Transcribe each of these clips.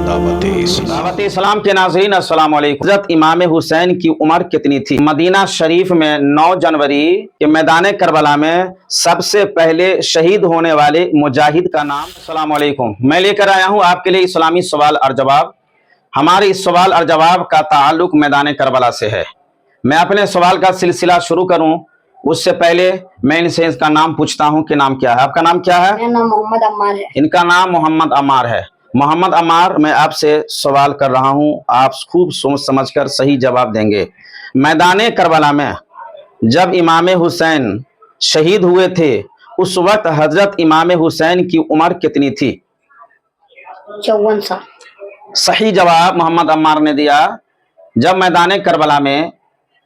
दावत इस्लाम के नाज़रीन अस्सलाम वालेकुम। हज़रत इमाम हुसैन की उम्र कितनी थी? मदीना शरीफ में 9 जनवरी के मैदान करबला में सबसे पहले शहीद होने वाले मुजाहिद का नाम। अस्सलाम वालेकुम। मैं लेकर आया हूँ आपके लिए इस्लामी सवाल और जवाब। हमारे इस सवाल और जवाब का ताल्लुक मैदान करबला से है। मैं अपने सवाल का सिलसिला शुरू करूँ उससे पहले मैं इनसे इसका नाम पूछता हूँ कि नाम क्या है। आपका नाम क्या है? मेरा नाम मोहम्मद अम्मार है। इनका नाम मोहम्मद अम्मार है। मोहम्मद अम्मार, मैं आपसे सवाल कर रहा हूँ, आप खूब सोच समझकर सही जवाब देंगे। मैदान करबला में जब इमाम हुसैन शहीद हुए थे उस वक्त हजरत इमाम हुसैन की उम्र कितनी थी? 54 साल। सही जवाब मोहम्मद अम्मार ने दिया। जब मैदान करबला में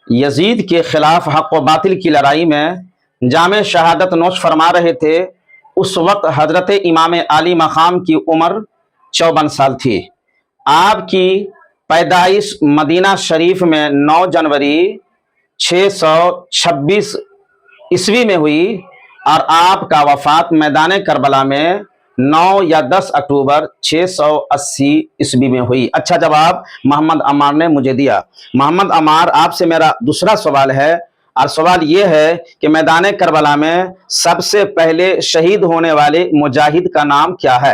यजीद के खिलाफ हक व बातिल की लड़ाई में जामे शहादत नोश फरमा रहे थे उस वक्त हजरत इमाम आली मकाम की उम्र 54 साल थी। आपकी पैदाइश मदीना शरीफ में 9 जनवरी 626 ईस्वी में हुई और आपका वफात मैदान करबला में 9 या 10 अक्टूबर 680 ईस्वी में हुई। अच्छा जवाब मोहम्मद अम्मार ने मुझे दिया। मोहम्मद अम्मार, आपसे मेरा दूसरा सवाल है और सवाल ये है कि मैदान करबला में सबसे पहले शहीद होने वाले मुजाहिद का नाम क्या है?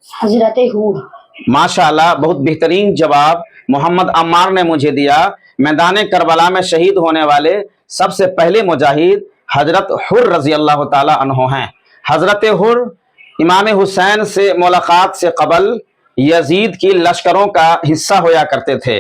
हजरत हूर। माशाअल्लाह, बहुत बेहतरीन जवाब मोहम्मद अम्मार ने मुझे दिया। मैदान करबला में शहीद होने वाले सबसे पहले मुजाहिद हजरत हुर रजी अल्लाह ताला अन्हो हैं। हजरत हुर इमाम हुसैन से मुलाकात से कबल यजीद की लश्करों का हिस्सा होया करते थे।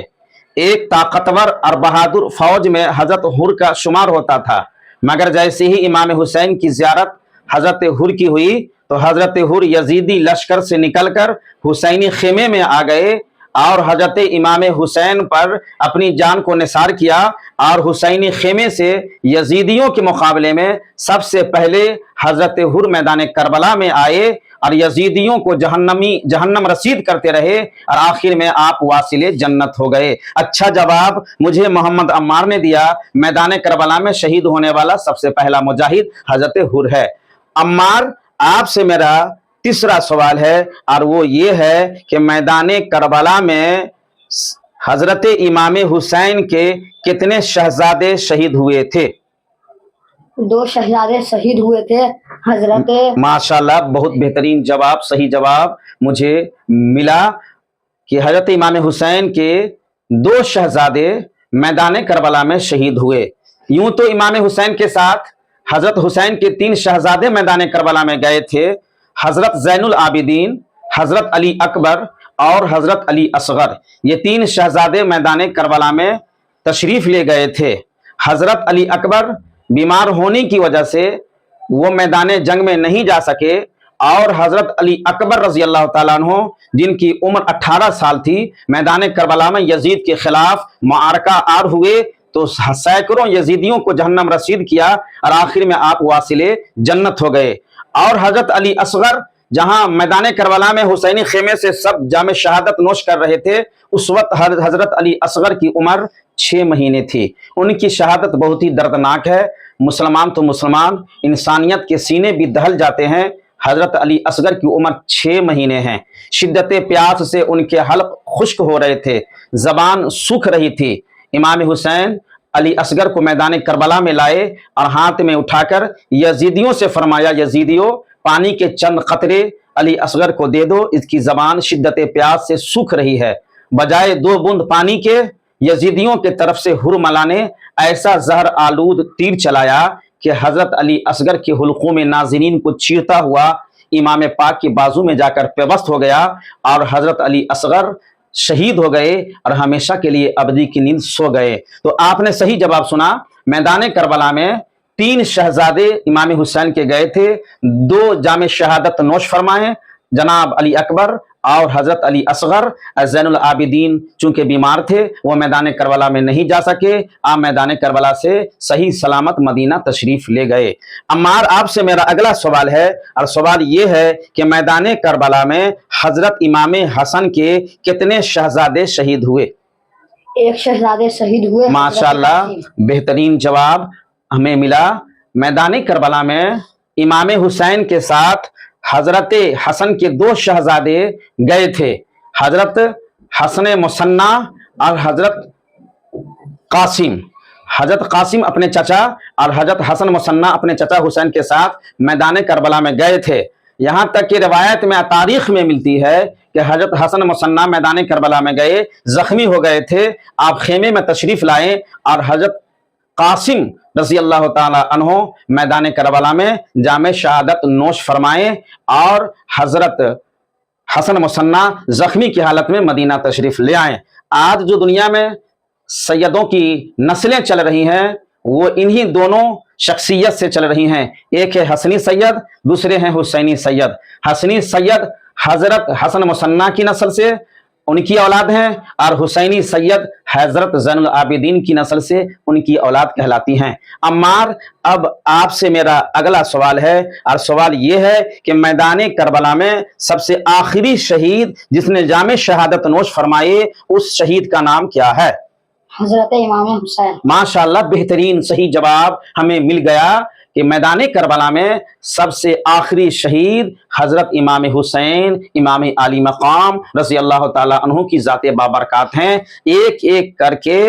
एक ताकतवर और बहादुर फौज में हजरत हुर का शुमार होता था, मगर जैसे ही इमाम हुसैन की ज़ियारत हजरत हुर की हुई तो हजरत हुर यजीदी लश्कर से निकलकर हुसैनी खेमे में आ गए और हजरत इमाम हुसैन पर अपनी जान को निसार किया और हुसैनी खेमे से यजीदियों के मुकाबले में सबसे पहले हजरत हुर मैदान करबला में आए और यजीदियों को जहन्नम रसीद करते रहे और आखिर में आप वासिले जन्नत हो गए। अच्छा जवाब मुझे मोहम्मद अम्मार ने दिया। मैदान करबला में शहीद होने वाला सबसे पहला मुजाहिद हजरत हुर है। अम्मार, आपसे मेरा तीसरा सवाल है और वो ये है कि मैदान करबला में हजरत इमाम हुसैन के कितने शहजादे शहीद हुए थे? 2 शहजादे शहीद हुए थे। हजरत माशाल्लाह, बहुत बेहतरीन जवाब, सही जवाब मुझे मिला कि हजरत इमाम हुसैन के 2 शहजादे मैदान करबला में शहीद हुए। यूं तो इमाम हुसैन के साथ हजरत हुसैन के 3 शहजादे मैदान करबला में गए थे, हजरत ज़ैनुल आबिदीन, हजरत अली अकबर और हजरत अली असगर। ये 3 शहजादे मैदान करबला में तशरीफ ले गए थे। हजरत अली अकबर बीमार होने की वजह से वो मैदान जंग में नहीं जा सके और हजरत अली अकबर रजी अल्लाह ताला अन्हु, जिनकी उम्र 18 साल थी, मैदान करबला में यजीद के खिलाफ मुआरका आर हुए तो सैकड़ों यजीदियों को जहन्नम रसीद किया और आखिर में आप वासिले जन्नत हो गए। और हजरत अली असगर जहां मैदान करबला में हुसैनी खेमे से सब जामे शहादत नोश कर रहे थे उस वक्त हजरत अली असगर की उम्र 6 महीने थी। उनकी शहादत बहुत ही दर्दनाक है। मुसलमान तो मुसलमान, इंसानियत के सीने भी दहल जाते हैं। हजरत अली असगर की उम्र 6 महीने हैं। शिद्दत प्यास से उनके हल्क खुश्क हो रहे थे, जबान सूख रही थी। इमाम हुसैन अली असगर को मैदान करबला में लाए और हाथ में उठाकर यजीदियों से फरमाया, यजीदियों, पानी के चंद कतरे अली असगर को दे दो, इसकी जबान शिद्दत प्यास से सूख रही है। बजाय 2 बूंद पानी के यजीदियों के तरफ से हुरमला ने ऐसा जहर आलूद तीर चलाया कि हजरत अली असगर के हुल्कों में नाज़रीन को चीरता हुआ इमाम पाक की बाजू में जाकर पेवस्त हो गया और हजरत अली असगर शहीद हो गए और हमेशा के लिए अबदी की नींद सो गए। तो आपने सही जवाब सुना। मैदान करबला में 3 शहजादे इमाम हुसैन के गए थे, 2 जामे शहादत नोश फरमाए, जनाब अली अकबर और हजरत अली असगर। ज़ैनुल आबिदीन चूंकि बीमार थे वो मैदान करबला में नहीं जा सके, आप मैदान करबला से सही सलामत मदीना तशरीफ ले गए। अम्मार, आपसे मेरा अगला सवाल है और सवाल ये है कि मैदान करबला में हजरत इमाम हसन के कितने शहजादे शहीद हुए? 1 शहजादे शहीद हुए। माशाल्लाह, बेहतरीन जवाब हमें मिला। मैदान करबला में इमाम हुसैन के साथ हजरत हसन के दो शहजादे गए थे, हजरत हसन मुसन्ना और हजरत कासिम। हजरत कासिम अपने चचा और हजरत हसन मुसन्ना अपने चचा हुसैन के साथ मैदान करबला में गए थे। यहाँ तक कि रिवायत में तारीख में मिलती है कि हजरत हसन मुसन्ना मैदान करबला में गए, जख्मी हो गए थे, आप खेमे में तशरीफ लाए और हजरत कासिम रजी अल्लाह ताला अन्हो मैदान करबला में जामे शहादत नोश फरमाए और हजरत हसन मुसन्ना जख्मी की हालत में मदीना तशरीफ ले आए। आज जो दुनिया में सैयदों की नस्लें चल रही हैं वो इन्हीं दोनों शख्सियत से चल रही हैं। एक है हसनी सैयद, दूसरे हैं हुसैनी सैयद। हसनी सैयद हजरत हसन मुसन्ना की नस्ल से उनकी औलाद हैं और हुसैनी सैयद हजरत ज़ैनुल आबिदीन की नस्ल से उनकी औलाद कहलाती हैं। अम्मार, अब आपसे मेरा अगला सवाल है और सवाल ये है कि मैदान करबला में सबसे आखिरी शहीद जिसने जामे शहादत नोश फरमाए उस शहीद का नाम क्या है? हजरत इमाम हुसैन। माशाअल्लाह, बेहतरीन सही जवाब हमें मिल गया कि मैदान करबला में सबसे आखिरी शहीद हजरत इमाम हुसैन इमाम आली मकाम रज़ी अल्लाह ताला अन्हु की ज़ाते बाबरकात हैं। एक एक करके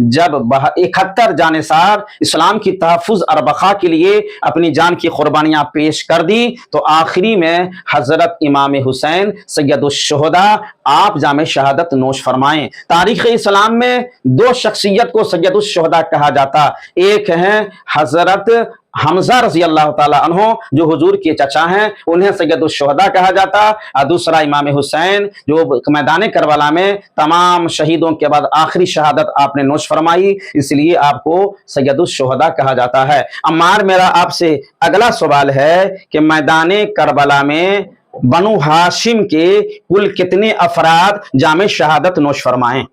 जब 71 जानिसार इस्लाम की तहफ़्फ़ुज़ और बक़ा के लिए अपनी जान की कुर्बानियाँ पेश कर दी तो आखिरी में हजरत इमाम हुसैन सैयदुश्शुहदा आप जामे शहादत नोश फरमाएं। तारीख़ इस्लाम में दो शख्सियत को सैयदुश्शुहदा कहा जाता, एक हैं हजरत हमजा रजी अल्लाह ताला अन्हो जो हुजूर के चचा हैं उन्हें सैयदुश्शुहदा कहा जाता, और दूसरा इमाम हुसैन जो मैदान करबला में तमाम शहीदों के बाद आखिरी शहादत आपने नोश फरमाई, इसलिए आपको सैयदुश्शुहदा कहा जाता है। अम्मार, मेरा आपसे अगला सवाल है कि मैदान करबला में बनु हाशिम के कुल कितने अफराद जामे शहादत नोश फरमाएं?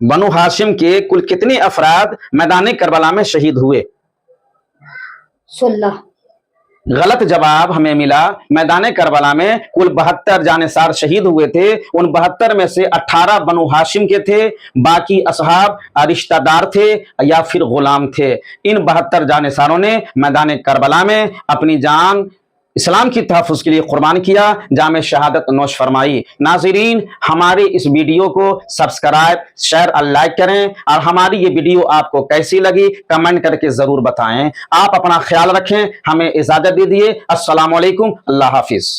बनु हाशिम के कुल कितने अफराद मैदान करबला में शहीद हुए? 16। गलत जवाब हमें मिला। मैदान करबला में कुल 72 जानिसार शहीद हुए थे। उन 72 में से 18 बनु हाशिम के थे, बाकी असहाब रिश्तेदार थे या फिर गुलाम थे। इन 72 जानिसारों ने मैदान करबला में अपनी जान इस्लाम की तहफ़्फ़ुज़ के लिए कुर्बान किया, जामे शहादत नोश फरमाई। नाज़रीन, हमारे इस वीडियो को सब्सक्राइब, शेयर और लाइक करें और हमारी ये वीडियो आपको कैसी लगी कमेंट करके ज़रूर बताएं। आप अपना ख्याल रखें, हमें इजाज़त दीजिए। अस्सलामु अलैकुम, अल्लाह हाफिज़।